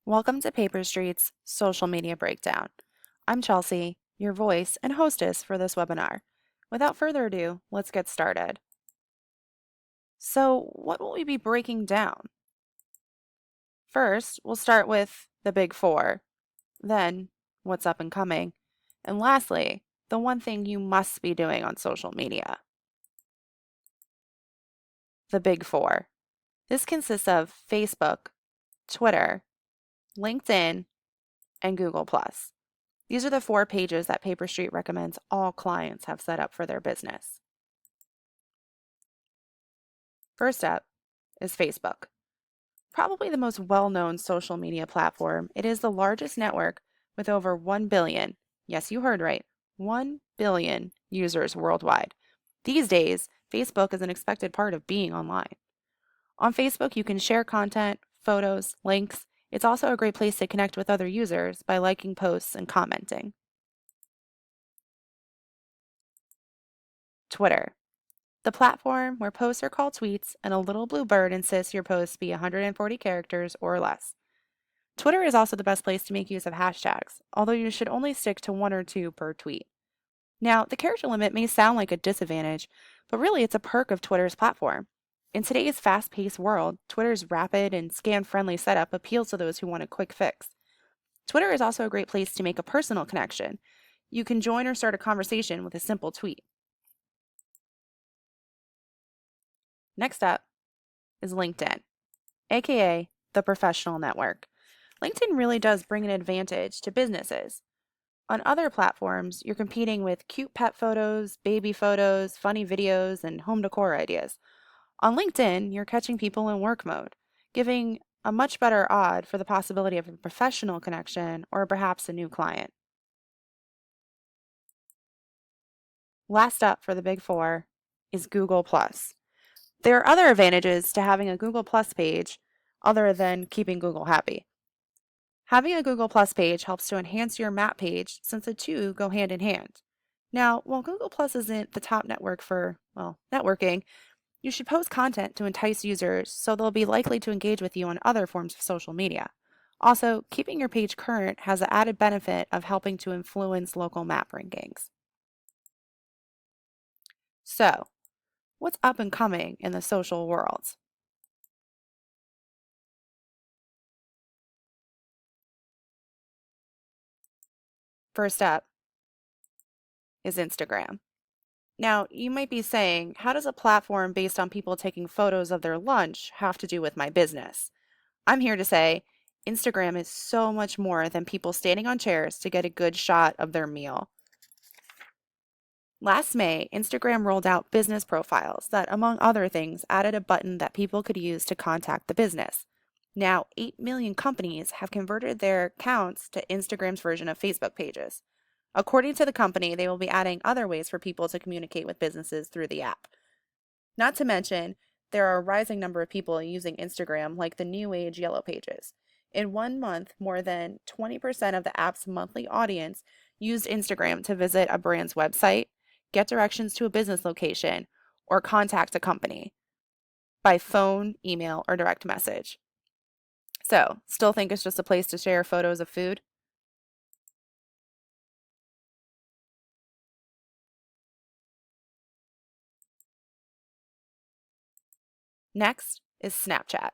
Welcome to PaperStreet's Social Media Breakdown. I'm Chelsea, your voice and hostess for this webinar. Without further ado, let's get started. So, what will we be breaking down? First, we'll start with the big four, then what's up and coming, and lastly, the one thing you must be doing on social media. The big four. This consists of Facebook, Twitter, LinkedIn, and Google+. These are the 4 pages that PaperStreet recommends all clients have set up for their business. First up is Facebook. Probably the most well-known social media platform, it is the largest network with over 1 billion, yes, you heard right, 1 billion users worldwide. These days, Facebook is an expected part of being online. On Facebook, you can share content, photos, links. It's also a great place to connect with other users by liking posts and commenting. Twitter. The platform where posts are called tweets and a little blue bird insists your posts be 140 characters or less. Twitter is also the best place to make use of hashtags, although you should only stick to 1 or 2 per tweet. Now, the character limit may sound like a disadvantage, but really it's a perk of Twitter's platform. In today's fast-paced world, Twitter's rapid and scan-friendly setup appeals to those who want a quick fix. Twitter is also a great place to make a personal connection. You can join or start a conversation with a simple tweet. Next up is LinkedIn, aka the professional network. LinkedIn really does bring an advantage to businesses. On other platforms, you're competing with cute pet photos, baby photos, funny videos, and home decor ideas. On LinkedIn, you're catching people in work mode, giving a much better odd for the possibility of a professional connection or perhaps a new client. Last up for the big four is Google+. There are other advantages to having a Google Plus page other than keeping Google happy. Having a Google Plus page helps to enhance your map page since the two go hand in hand. Now, while Google Plus isn't the top network for, well, networking, you should post content to entice users so they'll be likely to engage with you on other forms of social media. Also, keeping your page current has the added benefit of helping to influence local map rankings. So, what's up and coming in the social world? First up is Instagram. Now, you might be saying, how does a platform based on people taking photos of their lunch have to do with my business? I'm here to say, Instagram is so much more than people standing on chairs to get a good shot of their meal. Last May, Instagram rolled out business profiles that, among other things, added a button that people could use to contact the business. Now, 8 million companies have converted their accounts to Instagram's version of Facebook pages. According to the company, they will be adding other ways for people to communicate with businesses through the app. Not to mention, there are a rising number of people using Instagram like the new age yellow pages. In 1 month, more than 20% of the app's monthly audience used Instagram to visit a brand's website, get directions to a business location, or contact a company by phone, email, or direct message. So, still think it's just a place to share photos of food? Next is Snapchat.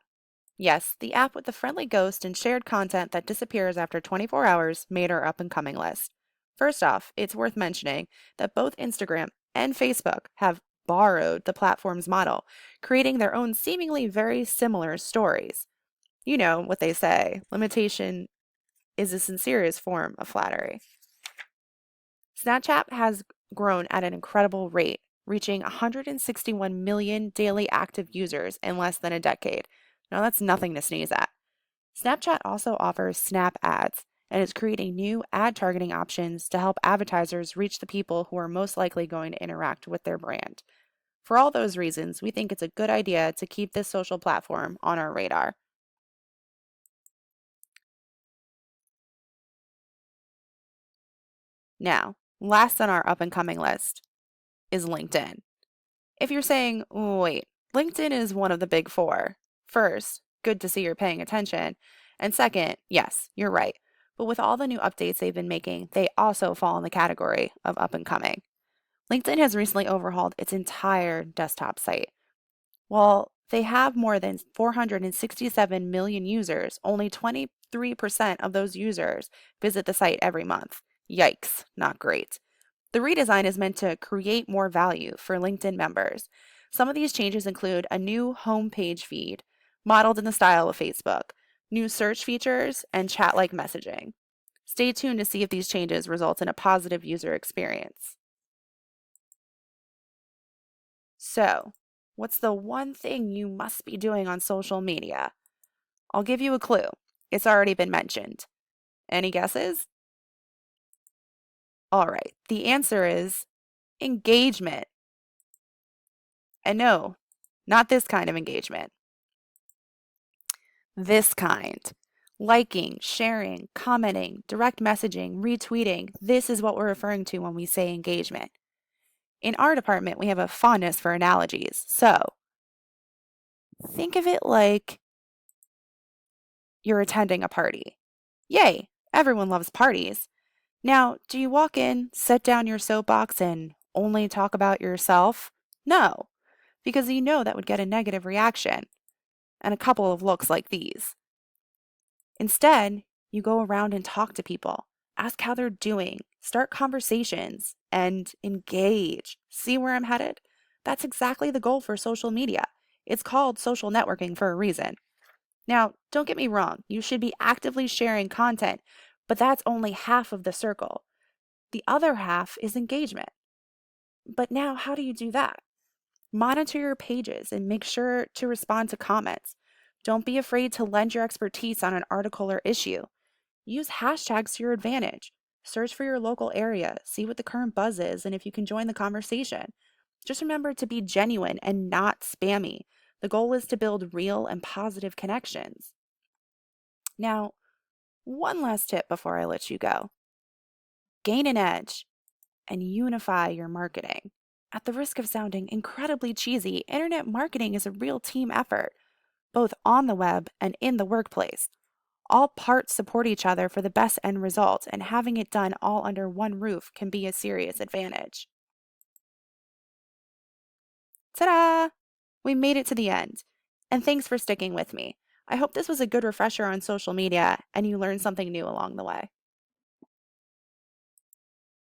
Yes, the app with the friendly ghost and shared content that disappears after 24 hours made our up and coming list. First off, it's worth mentioning that both Instagram and Facebook have borrowed the platform's model, creating their own seemingly very similar stories. You know what they say, limitation is the sincerest form of flattery. Snapchat has grown at an incredible rate, reaching 161 million daily active users in less than a decade. Now, that's nothing to sneeze at. Snapchat also offers Snap ads and is creating new ad targeting options to help advertisers reach the people who are most likely going to interact with their brand. For all those reasons, we think it's a good idea to keep this social platform on our radar. Now, last on our up and coming list is LinkedIn. If you're saying, wait, LinkedIn is one of the big four. First, good to see you're paying attention. And second, yes, you're right. But with all the new updates they've been making, they also fall in the category of up and coming. LinkedIn has recently overhauled its entire desktop site. While they have more than 467 million users, only 23% of those users visit the site every month. Yikes, not great. The redesign is meant to create more value for LinkedIn members. Some of these changes include a new homepage feed, modeled in the style of Facebook, new search features, and chat like messaging. Stay tuned to see if these changes result in a positive user experience. So, what's the one thing you must be doing on social media? I'll give you a clue. It's already been mentioned. Any guesses? All right, the answer is engagement. And no, not this kind of engagement. This kind. Liking, sharing, commenting, direct messaging, retweeting. This is what we're referring to when we say engagement. In our department, we have a fondness for analogies. So, think of it like you're attending a party. Yay, everyone loves parties. Now, do you walk in, set down your soapbox, and only talk about yourself? No, because you know that would get a negative reaction and a couple of looks like these. Instead, you go around and talk to people, ask how they're doing, start conversations, and engage. See where I'm headed? That's exactly the goal for social media. It's called social networking for a reason. Now, don't get me wrong, you should be actively sharing content, but that's only half of the circle. The other half is engagement. But now, how do you do that? Monitor your pages and make sure to respond to comments. Don't be afraid to lend your expertise on an article or issue. Use hashtags to your advantage. Search for your local area, see what the current buzz is, and if you can join the conversation. Just remember to be genuine and not spammy. The goal is to build real and positive connections. Now, one last tip before I let you go. Gain an edge and unify your marketing. At the risk of sounding incredibly cheesy, internet marketing is a real team effort, both on the web and in the workplace. All parts support each other for the best end result, and having it done all under one roof can be a serious advantage. Ta-da! We made it to the end. And thanks for sticking with me. I hope this was a good refresher on social media and you learned something new along the way.